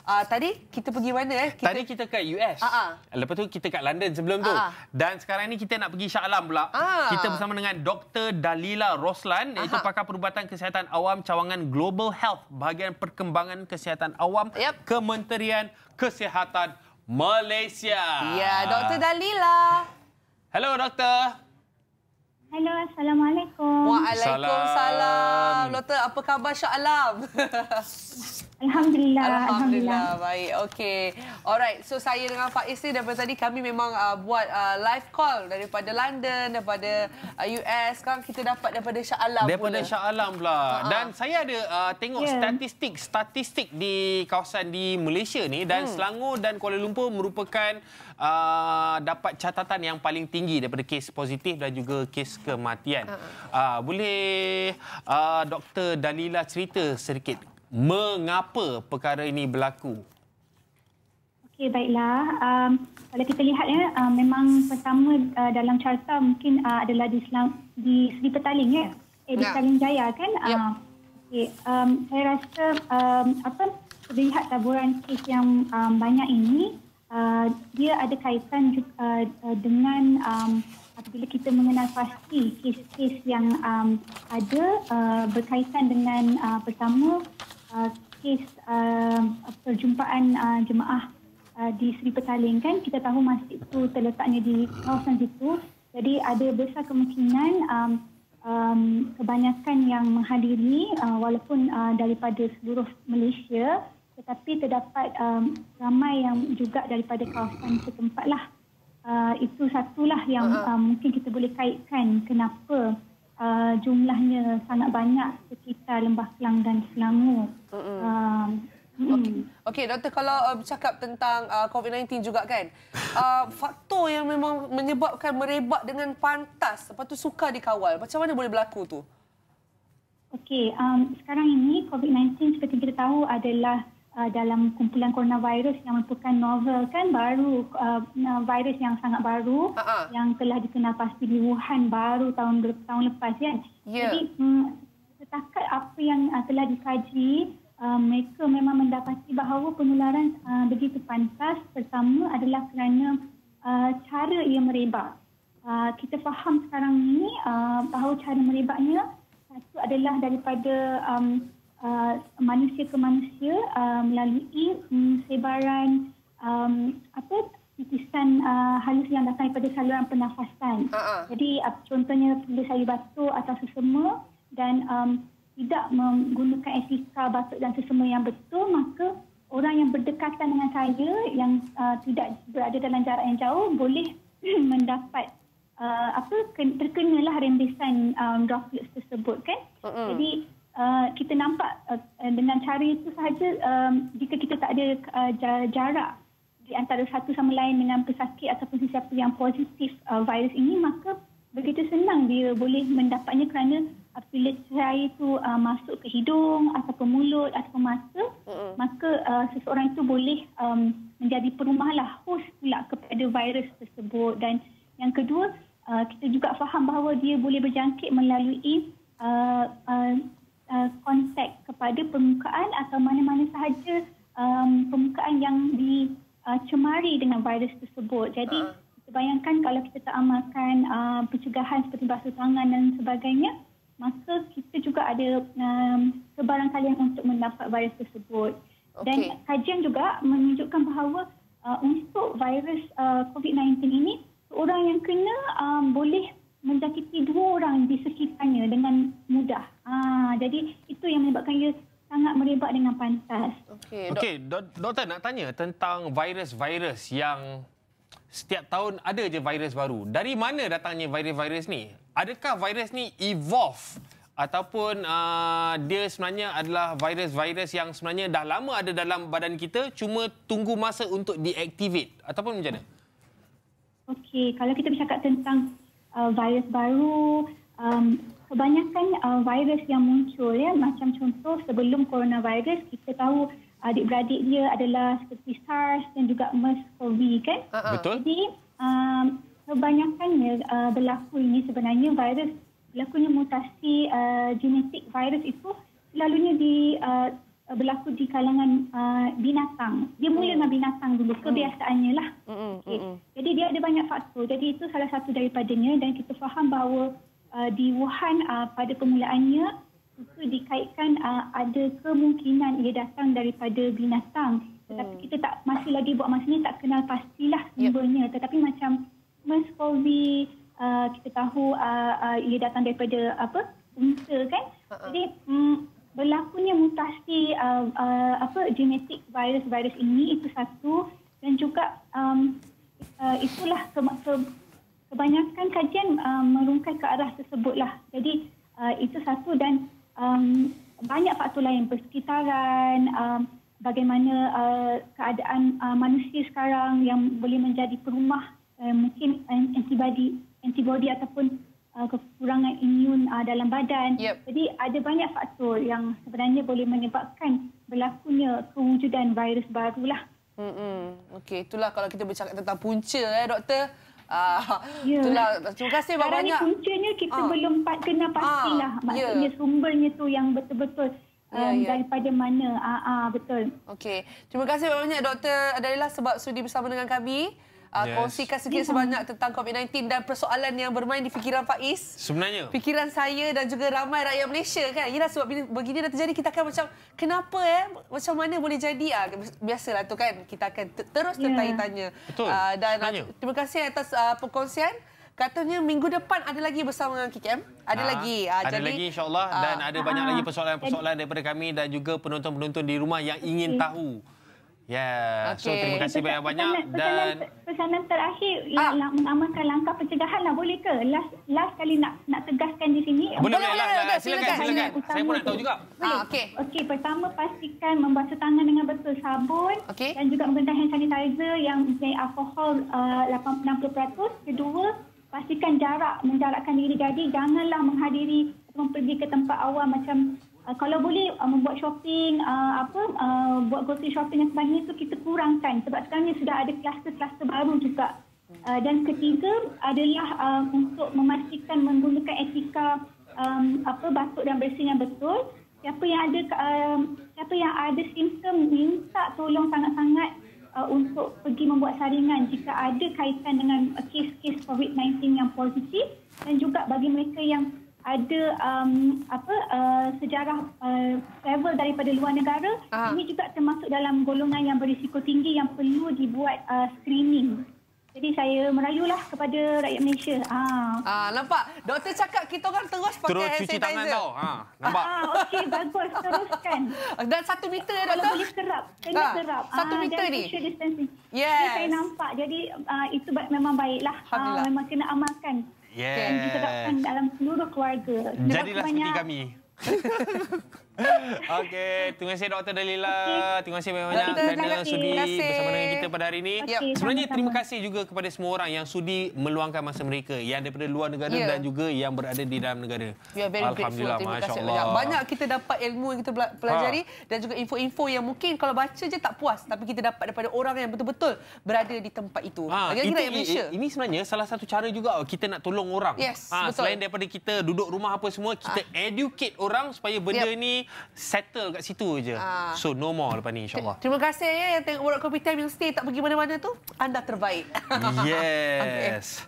Tadi kita pergi mana? Tadi kita kat US. Lepas tu kita kat London sebelum tu. Dan sekarang ni kita nak pergi Shah Alam pula. Kita bersama dengan Dr. Dalila Roslan, iaitu pakar perubatan kesihatan awam cawangan Global Health, bahagian perkembangan kesihatan awam, Kementerian Kesihatan Malaysia. Ya, Dr. Dalila. Hello, Doktor. Hello, Assalamualaikum. Waalaikumsalam. Doktor, apa khabar Shah Alam? Alhamdulillah. Baik, okey. Alright, so saya dengan Faiz ni daripada tadi kami memang buat live call daripada London, daripada US. Sekarang kita dapat daripada Shah Alam daripada Shah Alam pula. Dan saya ada tengok statistik di kawasan di Malaysia ni, dan Selangor dan Kuala Lumpur merupakan dapat catatan yang paling tinggi daripada kes positif dan juga kes kematian. Boleh Dr. Dalila cerita sedikit mengapa perkara ini berlaku? Okey, baiklah. Kalau kita lihat memang pertama dalam carta mungkin adalah di Seri Petaling di Petaling Jaya kan. Okey, saya rasa melihat taburan kes yang banyak ini, dia ada kaitan juga dengan apabila kita mengenal pasti kes-kes yang ada berkaitan dengan pertama kes perjumpaan jemaah di Seri Petaling kan. Kita tahu masjid itu terletaknya di kawasan situ. Jadi ada besar kemungkinan kebanyakan yang menghadiri walaupun daripada seluruh Malaysia, tetapi terdapat ramai yang juga daripada kawasan setempat lah. Itu satulah yang mungkin kita boleh kaitkan kenapa jumlahnya sangat banyak sekitar Lembah Kelang dan Selangor. Okey, Doktor, kalau bercakap tentang COVID-19 juga kan, faktor yang memang menyebabkan merebak dengan pantas, lepas tu sukar dikawal, macam mana boleh berlaku tu? Okey, sekarang ini COVID-19 seperti kita tahu adalah dalam kumpulan coronavirus yang merupakan novel kan, baru virus yang sangat baru yang telah dikenal pasti di Wuhan baru tahun lepas kan. Jadi setakat apa yang telah dikaji, mereka memang mendapati bahawa penularan begitu pantas. Pertama adalah kerana cara ia merebak. Kita faham sekarang ini bahawa cara merebaknya satu adalah daripada manusia ke manusia melalui sebaran titisan halus yang datang daripada saluran pernafasan. Jadi contohnya bila saya batuk atau sesama dan tidak menggunakan etika batuk dan sesama yang betul, maka orang yang berdekatan dengan saya yang tidak berada dalam jarak yang jauh boleh mendapat terkenalah rembesan droplets tersebut kan. Jadi kita nampak dengan cara itu sahaja, jika kita tak ada jarak di antara satu sama lain dengan pesakit ataupun sesiapa yang positif virus ini, maka begitu senang dia boleh mendapatnya kerana apabila cahaya itu masuk ke hidung ataupun mulut ataupun mata, maka seseorang itu boleh menjadi perumahlah, host pula kepada virus tersebut. Dan yang kedua, kita juga faham bahawa dia boleh berjangkit melalui kontak kepada permukaan atau mana-mana sahaja permukaan yang dicemari dengan virus tersebut. Jadi kita bayangkan kalau kita tak amalkan pencegahan seperti basuh tangan dan sebagainya, maka kita juga ada kebarangkalian untuk mendapat virus tersebut. Dan kajian juga menunjukkan bahawa untuk virus COVID-19 ini, orang yang kena boleh menjangkiti 2 orang di sekitarnya dengan mudah. Jadi itu yang menyebabkan ia sangat merebak dengan pantas. Okey, Doktor nak tanya tentang virus-virus yang setiap tahun ada je virus baru. Dari mana datangnya virus-virus ni? Adakah virus ni evolve ataupun dia sebenarnya adalah virus-virus yang sebenarnya dah lama ada dalam badan kita, cuma tunggu masa untuk deactivate ataupun macam mana? Okey, kalau kita bercakap tentang virus baru, kebanyakan virus yang muncul macam contoh sebelum coronavirus, kita tahu adik-beradik dia adalah seperti SARS dan juga MERS-CoV kan. Betul. Jadi kebanyakannya berlaku ini sebenarnya berlakunya mutasi genetik virus itu selalunya berlaku di kalangan binatang. Dia mula dengan binatang dulu, kebiasaannya lah. Jadi dia ada banyak faktor. Jadi itu salah satu daripadanya dan kita faham bahawa di Wuhan pada permulaannya itu dikaitkan ada kemungkinan ia datang daripada binatang. Tetapi kita masih lagi buat masa ni tak kenal pastilah sumbernya. Tetapi macam MERS-CoV, kita tahu ia datang daripada unta kan. Jadi berlakunya mutasi genetik virus ini itu satu, dan juga itulah kebanyakan kajian merungkai ke arah tersebutlah. Jadi itu satu, dan banyak faktor lain, persekitaran, bagaimana keadaan manusia sekarang yang boleh menjadi perumah mungkin antibody ataupun kekurangan imun dalam badan. Jadi ada banyak faktor yang sebenarnya boleh menyebabkan berlakunya kewujudan virus barulah. Okey, itulah kalau kita bercakap tentang punca doktor. Itulah. Terima kasih banyak. Sekarang ni puncanya kita belum kena pastilah. Maksudnya sumbernya tu yang betul-betul daripada mana. Betul. Okey. Terima kasih banyak Dr. Adalila sebab sudi bersama dengan kami. Kongsikan sedikit sebanyak tentang COVID-19 dan persoalan yang bermain di fikiran Faiz. Sebenarnya fikiran saya dan juga ramai rakyat Malaysia kan. Yalah, sebab begini dah terjadi kita akan macam kenapa macam mana boleh jadi? Biasalah tu kan, kita akan terus tertanya-tanya. Betul. Dan terima kasih atas perkongsian. Katanya minggu depan ada lagi bersama dengan KKM. Ada lagi. Ada lagi insya-Allah, dan ada banyak lagi persoalan-persoalan daripada kami dan juga penonton-penonton di rumah yang ingin tahu. So terima kasih banyak-banyak. Dan pesanan terakhir mengamalkan langkah pencegahan lah, boleh ke? Last kali nak tegaskan di sini. Boleh. Silakan. Saya pun nak tahu juga. Okey, pertama pastikan membasuh tangan dengan betul sabun dan juga menggunakan hand sanitizer yang mempunyai alkohol 60%. Kedua, pastikan menjarakkan diri. Jadi janganlah menghadiri atau pergi ke tempat awam macam kalau boleh membuat shopping, buat grocery shopping dan sebagainya itu kita kurangkan sebab sekarang ni sudah ada kluster-kluster baru juga. Dan ketiga adalah untuk memastikan menggunakan etika batuk dan bersin yang betul. Siapa yang ada simptom minta tolong sangat-sangat untuk pergi membuat saringan jika ada kaitan dengan kes-kes COVID-19 yang positif, dan juga bagi mereka yang ada sejarah travel daripada luar negara, ini juga termasuk dalam golongan yang berisiko tinggi yang perlu dibuat screening. Jadi saya merayulah kepada rakyat Malaysia. Nampak? Doktor cakap kita orang terus pakai hand sanitizer. Cuci tangan tau. Nampak? Okey, bagus. Teruskan. Dan 1 meter doktor. Kalau boleh serap. Kena serap. 1 meter ni. Social distancing. Yes. Saya nampak. Jadi itu memang baiklah. Memang kena amalkan. Dan diterapkan dalam seluruh keluarga. Jadilah seperti kami. Okey, terima kasih Dr. Dalila. Terima kasih banyak kerana sudi bersama dengan kita pada hari ini. Sebenarnya terima kasih juga kepada semua orang yang sudi meluangkan masa mereka, yang daripada luar negara dan juga yang berada di dalam negara. Alhamdulillah, terima kasih banyak. Banyak kita dapat ilmu yang kita pelajari dan juga info-info yang mungkin kalau baca je tak puas, tapi kita dapat daripada orang yang betul-betul berada di tempat itu. Ini sebenarnya salah satu cara juga kita nak tolong orang. Selain daripada kita duduk rumah apa semua, kita educate orang supaya benda ni settle kat situ je. So no more lepas ni insya-Allah. Terima kasih yang tengok Borak Kopi Time yang stay tak pergi mana-mana tu. Anda terbaik. Yes.